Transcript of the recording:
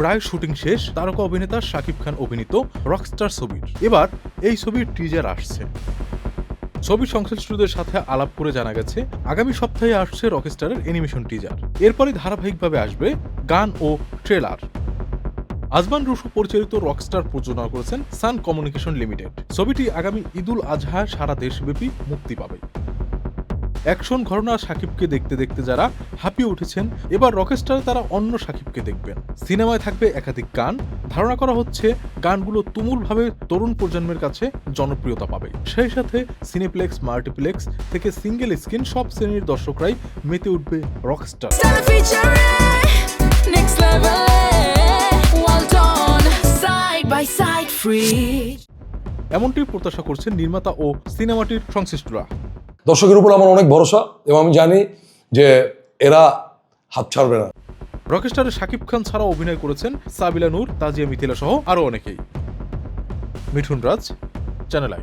প্রায় শুটিং শেষ তারকা অভিনেতা শাকিব খান অভিনীত রকস্টার ছবির। এবার এই ছবির টিজার আসছে। ছবির সংশ্লিষ্টদের সাথে আলাপ করে জানা গেছে আগামী সপ্তাহে আসছে রকস্টারের অ্যানিমেশন টিজার। এরপরই ধারাবাহিকভাবে আসবে গান ও ট্রেলার। আজমান রুশো পরিচালিত রকস্টার প্রযোজনা করেছেন সান কমিউনিকেশন লিমিটেড। ছবিটি আগামী ঈদুল আজহায় সারা দেশব্যাপী মুক্তি পাবে। অ্যাকশন ঘটনা শাকিবকে দেখতে দেখতে যারা হাঁপিয়ে উঠেছেন, এবার রকস্টারে তারা অন্য শাকিবকে দেখবেন। সিনেমায় থাকবে একাধিক গান। ধারণা করা হচ্ছে গানগুলো তুমুলভাবে তরুণ প্রজন্মের কাছে জনপ্রিয়তা পাবে। সেই সাথে সিনেপ্লেক্স, মাল্টিপ্লেক্স থেকে সিঙ্গেল স্ক্রিন সব শ্রেণীর দর্শকরাই মেতে উঠবে রকস্টার। এমনটি প্রত্যাশা করছেন নির্মাতা ও সিনেমাটির সংশ্লিষ্টরা। দর্শকের উপর আমার অনেক ভরসা এবং আমি জানি যে এরা হাত ছাড়বে না। রকস্টারে শাকিব খান ছাড়াও অভিনয় করেছেন সাবিলা নূর, তাজিয়া মিথিলা সহ আরও অনেকেই। মিঠুন রাজ, চ্যানেল আই।